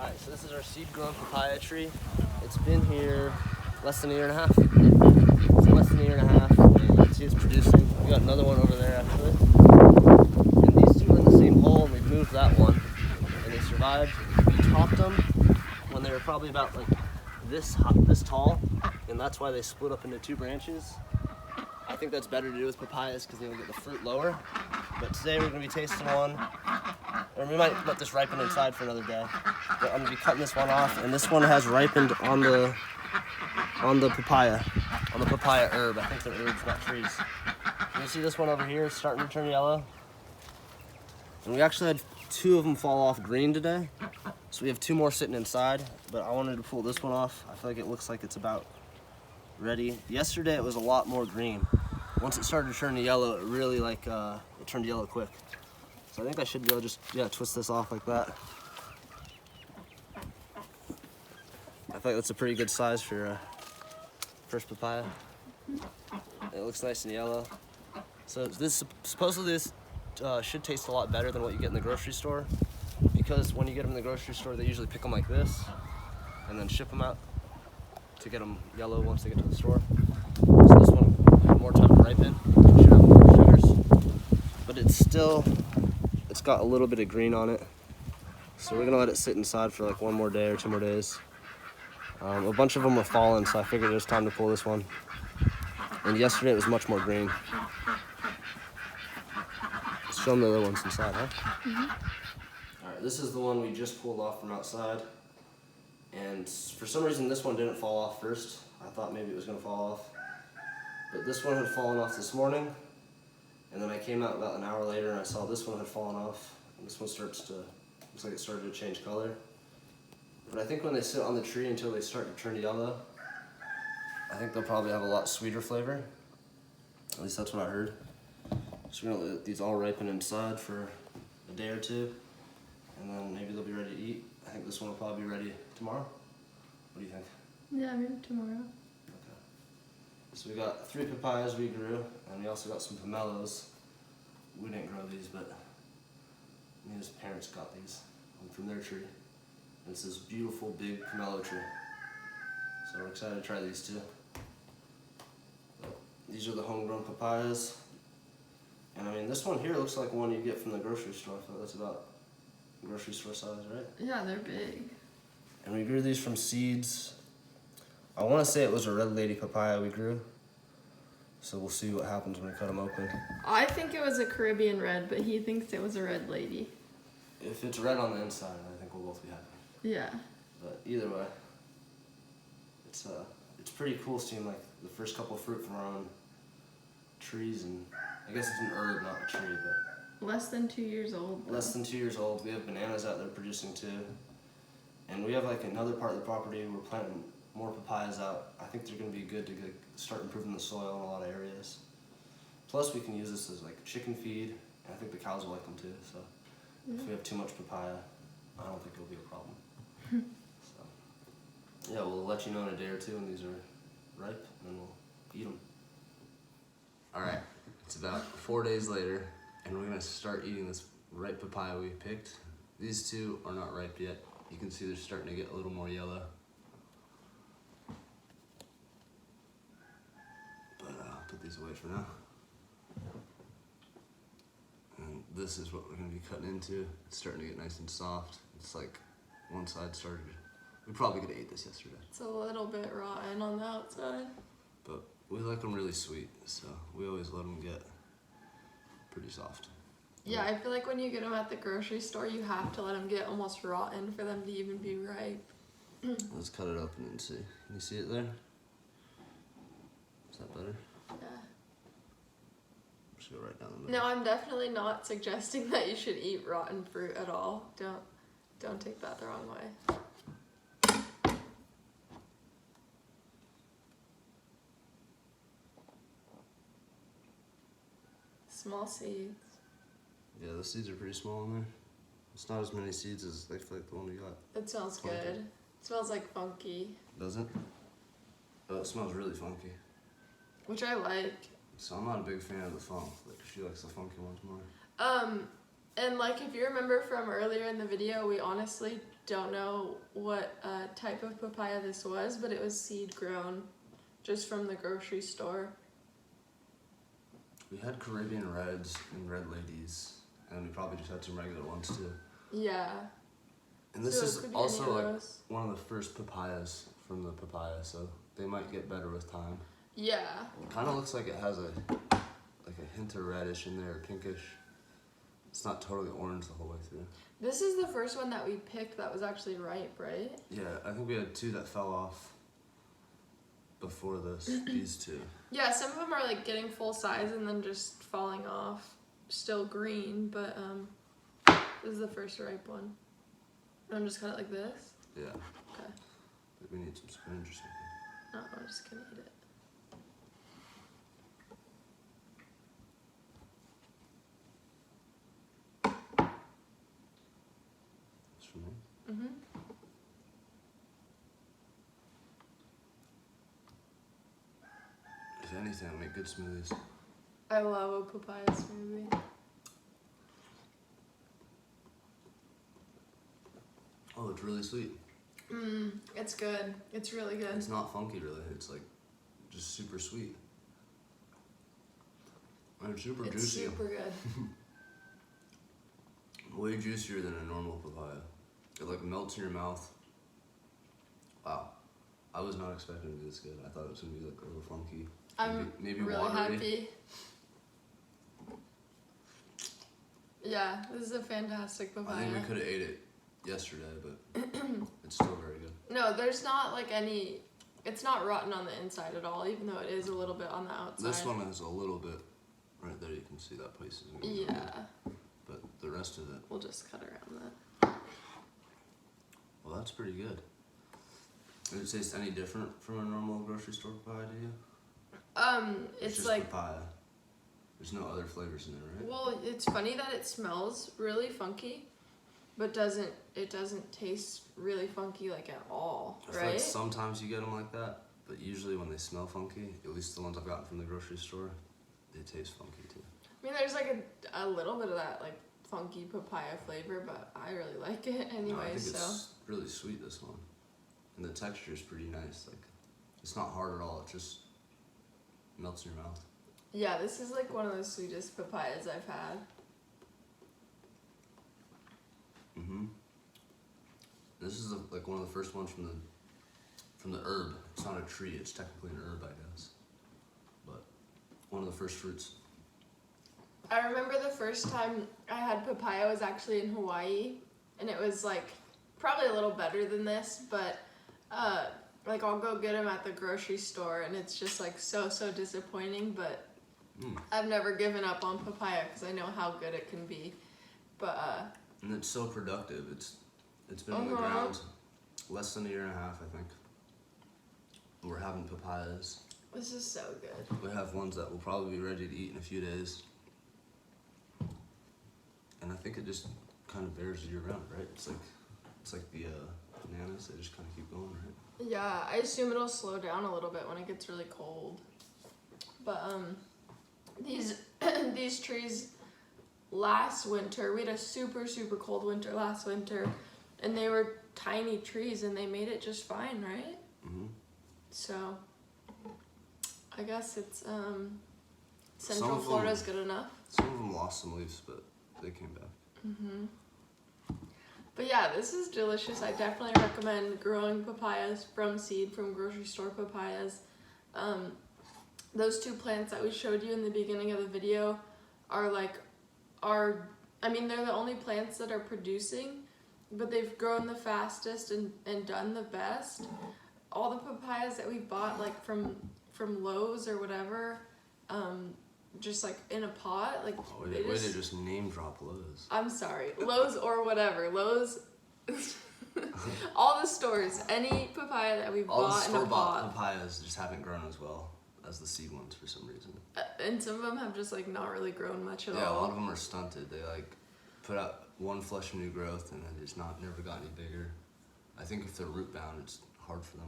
Alright, so this is our seed-grown papaya tree. It's been here less than a year and a half. It's less than a year and a half, and you can see it's producing. We got another one over there, actually. And these two are in the same hole, and we moved that one, and they survived. We topped them when they were probably about like this tall, and that's why they split up into two branches. I think that's better to do with papayas because they will get the fruit lower. But today we're going to be tasting one, or we might let this ripen inside for another day. But I'm going to be cutting this one off, and this one has ripened on the papaya herb. I think they're herbs, not trees. You can see this one over here is starting to turn yellow. And we actually had 2 of them fall off green today. So we have 2 more sitting inside, but I wanted to pull this one off. I feel like it looks like it's about ready. Yesterday it was a lot more green. Once it started to turn to yellow, it really it turned yellow quick. So I think I should be able to just, twist this off like that. I feel like that's a pretty good size for your first papaya. It looks nice and yellow. So supposedly this should taste a lot better than what you get in the grocery store, because when you get them in the grocery store, they usually pick them like this and then ship them out to get them yellow once they get to the store. So this one had more time to ripen. It should have more sugars, but it's got a little bit of green on it. So we're gonna let it sit inside for like 1 more day or 2 more days. A bunch of them were fallen, so I figured it was time to pull this one. And yesterday it was much more green. Let's show them the other ones inside, huh? Mm-hmm. All right, this is the one we just pulled off from outside. And for some reason, this one didn't fall off first. I thought maybe it was gonna fall off. But this one had fallen off this morning. And then I came out about an hour later and I saw this one had fallen off. And this one looks like it started to change color. But I think when they sit on the tree until they start to turn yellow, I think they'll probably have a lot sweeter flavor. At least that's what I heard. So we're gonna let these all ripen inside for a day or 2, and then maybe they'll be ready to eat. I think this one will probably be ready tomorrow. What do you think? Yeah, maybe tomorrow. Okay. So we got 3 papayas we grew, and we also got some pomelos. We didn't grow these, but Mina's parents got these from their tree. And it's this beautiful big pomelo tree. So we're excited to try these too. But these are the homegrown papayas. And I mean, this one here looks like one you get from the grocery store. So that's about grocery store size, right? Yeah, they're big. And we grew these from seeds. I want to say it was a red lady papaya we grew. So we'll see what happens when we cut them open. I think it was a Caribbean red, but he thinks it was a red lady. If it's red on the inside, I think we'll both be happy. Yeah. But either way, it's pretty cool seeing like the first couple of fruit from our own trees, and I guess it's an herb, not a tree, but Less than 2 years old. Though. Less than 2 years old. We have bananas out there producing too, and we have like another part of the property we're planting more papayas out. I think they're going to be good to start improving the soil in a lot of areas. Plus, we can use this as like chicken feed, and I think the cows will like them too. So if we have too much papaya, I don't think it'll be a problem. So, yeah, we'll let you know in a day or 2 when these are ripe, and then we'll eat them. All right, it's about 4 days later, and we're gonna start eating this ripe papaya we picked. These 2 are not ripe yet. You can see they're starting to get a little more yellow. But I'll put these away for now. And this is what we're gonna be cutting into. It's starting to get nice and soft. It's like one side started. We probably could have ate this yesterday. It's a little bit rotten on the outside. But we like them really sweet, so we always let them get pretty soft. Yeah, I feel like when you get them at the grocery store, you have to let them get almost rotten for them to even be ripe. Let's cut it open and see. Can you see it there? Is that better? Yeah. Just go right down the middle. No, I'm definitely not suggesting that you should eat rotten fruit at all. Don't take that the wrong way. Small seeds. Yeah, the seeds are pretty small in there. It's not as many seeds as I feel like the one we got. It smells good. It smells like funky. Does it? Oh, it smells really funky. Which I like. So I'm not a big fan of the funk. Like, she likes the funky ones more. And like if you remember from earlier in the video, we honestly don't know what type of papaya this was, but it was seed grown just from the grocery store. We had Caribbean Reds and Red Ladies, and we probably just had some regular ones too. Yeah. And this So it is could be also any of like those. one of the first papayas from the papaya, so they might get better with time. Yeah. It kind of looks like it has a hint of reddish in there, or pinkish. It's not totally orange the whole way through. This is the first one that we picked that was actually ripe, right? Yeah, I think we had 2 that fell off before this. These 2. Yeah, some of them are like getting full size and then just falling off. Still green, but this is the first ripe one. I'm just cut it like this? Yeah. Okay. We need some spoons or something. No, I'm just gonna eat it. It's for me. Mm-hmm. If anything, I make good smoothies. I love a papaya smoothie. Oh, it's really sweet. It's good. It's really good. It's not funky really. It's like just super sweet. And it's super It's juicy. super good. Way juicier than a normal papaya. It like melts in your mouth. Wow. I was not expecting it to be this good. I thought it was gonna be like a little funky. I'm maybe really watery. happy. Yeah, this is a fantastic papaya. I think we could have ate it yesterday, but it's still very good. No, there's not like any. It's not rotten on the inside at all, even though it is a little bit on the outside. This one has a little bit right there. You can see that place is maybe Yeah. but the rest of it, We'll just cut around that. well, that's pretty good. Does it taste any different from a normal grocery store papaya to you? It's just like. papaya. There's no other flavors in there, right? Well, it's funny that it smells really funky, but it doesn't taste really funky like at all, I feel right? like sometimes you get them like that, but usually when they smell funky, at least the ones I've gotten from the grocery store, they taste funky too. I mean, there's like a little bit of that like funky papaya flavor, but I really like it anyway. No, I think So it's really sweet, this one, and the texture is pretty nice. Like, it's not hard at all. It just melts in your mouth. yeah, this is like one of the sweetest papayas I've had. This is like one of the first ones from the herb. It's not a tree. It's technically an herb, I guess, but one of the first fruits. I remember the first time I had papaya was actually in Hawaii, and it was like probably a little better than this, but like I'll go get them at the grocery store, and it's just like so disappointing. But I've never given up on papaya because I know how good it can be. But and it's so productive. It's been on the ground less than a year and a half, I think. We're having papayas. this is so good. We have ones that will probably be ready to eat in a few days. And I think it just kind of bears year round, right? It's like the bananas, they just kind of keep going, right? Yeah, I assume it'll slow down a little bit when it gets really cold. But these these trees last winter, we had a super cold winter last winter, and they were tiny trees and they made it just fine, right? So I guess it's Central Florida's good enough. Some of them lost some leaves, but they came back. But yeah, this is delicious. I definitely recommend growing papayas from seed from grocery store papayas. Those 2 plants that we showed you in the beginning of the video are I mean, they're the only plants that are producing, but they've grown the fastest and done the best. All the papayas that we bought like from Lowe's or whatever, just like in a pot, like They just name drop Lowe's. I'm sorry, Lowe's or whatever. Lowe's, all the stores, any papaya that we All the bought in a store-bought pot. papayas just haven't grown as well as the seed ones for some reason. And some of them have just like not really grown much at Yeah, all. a lot of them are stunted. They like put out one flush of new growth and then it's never got any bigger. I think if they're root bound, it's hard for them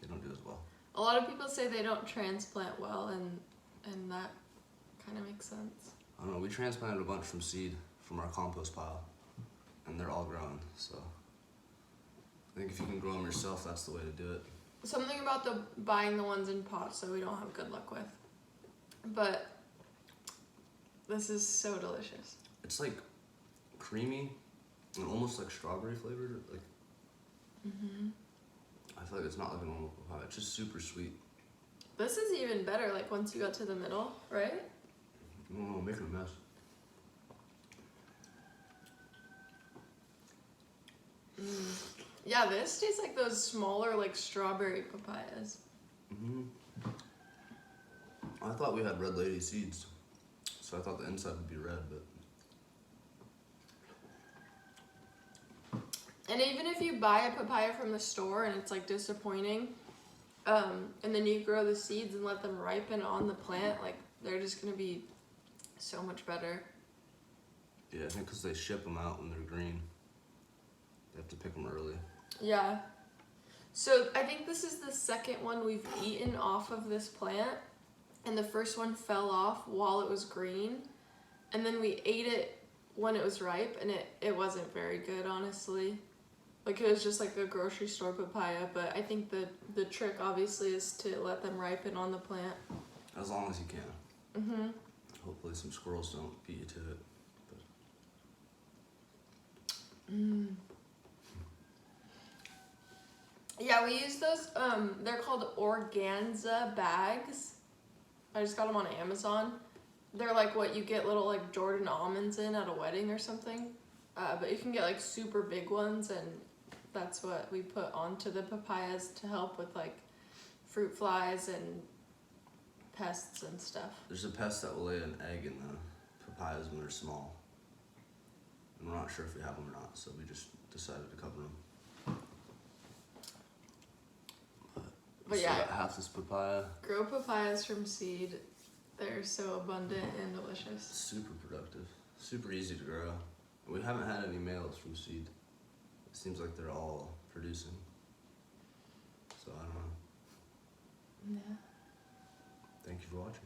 they don't do as well. A lot of people say they don't transplant well, and that kind of makes sense. I don't know, we transplanted a bunch from seed from our compost pile, and they're all growing, so I think if you can grow them yourself, that's the way to do it. Something about the buying the ones in pots that we don't have good luck with. But this is so delicious. It's like creamy and almost like strawberry flavored. Like, I feel like it's not like a normal papaya. It's just super sweet. This is even better, like once you got to the middle, right? Oh, I'm making a mess. Yeah, this tastes like those smaller, like strawberry papayas. I thought we had red lady seeds, so I thought the inside would be red, but And even if you buy a papaya from the store and it's like disappointing, and then you grow the seeds and let them ripen on the plant, like they're just gonna be so much better. yeah, I think because they ship them out when they're green. They have to pick them early. Yeah. So I think this is the second one we've eaten off of this plant, and the first one fell off while it was green, and then we ate it when it was ripe, and it wasn't very good, honestly. Like, it was just like a grocery store papaya, but I think the trick obviously is to let them ripen on the plant. As long as you can. Hopefully some squirrels don't beat you to it. But Yeah, we use those, they're called organza bags. I just got them on Amazon. They're like what you get little like Jordan almonds in at a wedding or something. But you can get like super big ones, and that's what we put onto the papayas to help with like fruit flies and pests and stuff. there's a pest that will lay an egg in the papayas when they're small. And we're not sure if we have them or not, so we just decided to cover them. But So yeah, about half this papaya, grow papayas from seed. They're so abundant and delicious. super productive, super easy to grow. We haven't had any males from seed. It seems like they're all producing. So I don't know. Yeah. Thank you for watching.